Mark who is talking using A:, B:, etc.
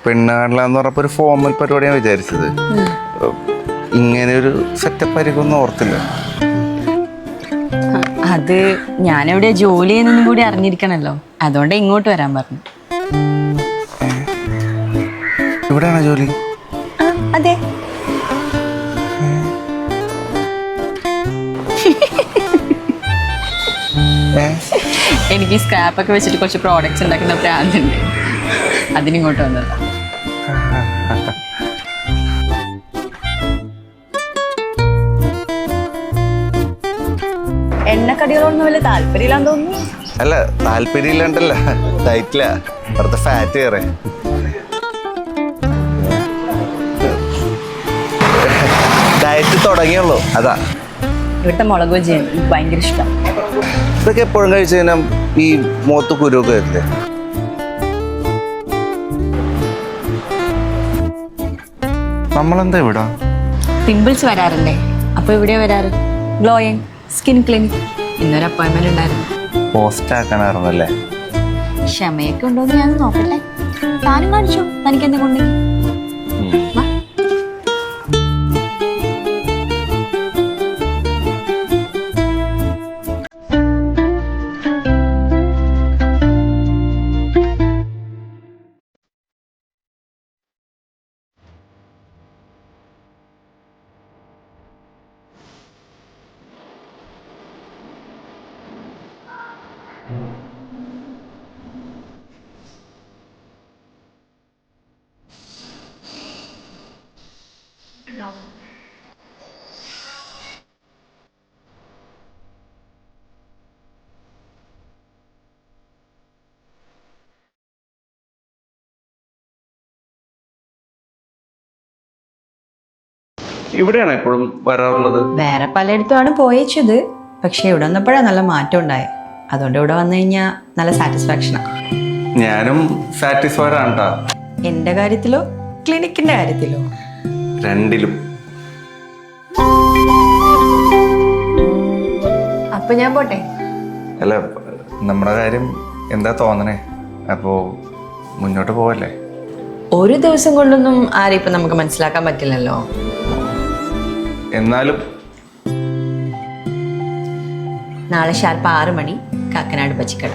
A: പെണ്ണാടലാന്ന് പറഞ്ഞപ്പോൾ ഒരു ഫോമൽ പരിപാടിയാണ് വിചാരിച്ചത്. ഇങ്ങനെ ഒരു സെറ്റപ്പ് ആയിരിക്കും എന്ന് ഓർത്തില്ല.
B: അത് ഞാനെവിടെ ജോലി ചെയ്യുന്നതും കൂടി അറിഞ്ഞിരിക്കണല്ലോ, അതുകൊണ്ട് ഇങ്ങോട്ട് വരാൻ പറഞ്ഞു.
A: ഇവിടെയാണോ ജോലി?
B: അതെ. എനിക്ക് സ്ക്രാപ്പൊക്കെ വെച്ചിട്ട് കുറച്ച് പ്രോഡക്റ്റ്സ് ഉണ്ടാക്കുന്ന പ്രാന്തുണ്ട്, അതിനിങ്ങോട്ട് വന്നതാ. എണ്ണക്കടികളൊന്നും വലിയ താല്പര്യമില്ലാന്ന് തോന്നുന്നു.
A: അല്ല, താല്പര്യമില്ലാണ്ടല്ല, ഡയറ്റില്ല, വെറുതെ ഫാറ്റ് കയറേ. ഡയറ്റ് തുടങ്ങിയുള്ളൂ, അതാ.
B: ഇവിടുത്തെ മുളക് ബജിയാണ് എനിക്ക് ഭയങ്കര ഇഷ്ടം.
A: ഇതൊക്കെ എപ്പോഴും കഴിച്ചു കഴിഞ്ഞാൽ ഈ മുഖത്ത് കുരുവൊക്കെ വരില്ലേ? നമ്മളെന്താ ഇവിടെ?
B: പിമ്പിൾസ് വരാറുണ്ടേ, അപ്പൊ ഇവിടെ വരാറ് ഗ്ലോയിങ് സ്കിൻ ക്ലിനിക്. ഇന്നൊരു അപ്പോയിന്റ്മെന്റ് ഉണ്ടായിരുന്നു.
A: പോസ്റ്റ് ആക്കാനായിരുന്നല്ലേ?
B: ക്ഷമയൊക്കെ ഉണ്ടോന്ന് ഞാൻ നോക്കട്ടെ. താനും കാണിച്ചോ, തനിക്ക് എന്തെങ്കിലും.
A: ഇവിടെയാണ് എപ്പോഴും വരാറുള്ളത്.
B: വേറെ പലയിടത്തുമാണ് പോയച്ചത്, പക്ഷെ ഇവിടെ വന്നപ്പോഴാണ് നല്ല മാറ്റം ഉണ്ടായത്. അതുകൊണ്ട് ഇവിടെ വന്നു കഴിഞ്ഞാൽ നല്ല സാറ്റിസ്ഫാക്ഷനാണ്.
A: ഞാനും സാറ്റിസ്ഫൈഡ് ആണ്.
B: എന്റെ കാര്യത്തിലോ ക്ലിനിക്കിന്റെ കാര്യത്തിലോ?
A: രണ്ടിലും.
B: അപ്പൊ ഞാൻ പോട്ടെ.
A: അല്ല, നമ്മുടെ കാര്യം എന്താ തോന്നണേ? അപ്പോ മുന്നോട്ട് പോവല്ലേ?
B: ഒരു ദിവസം കൊണ്ടൊന്നും ആരെയും ഇപ്പൊ നമുക്ക് മനസ്സിലാക്കാൻ പറ്റില്ലല്ലോ.
A: എന്നാലും
B: നാളെ ഷാർപ്പ് 6 മണി, കാക്കനാട് പച്ചിക്കട.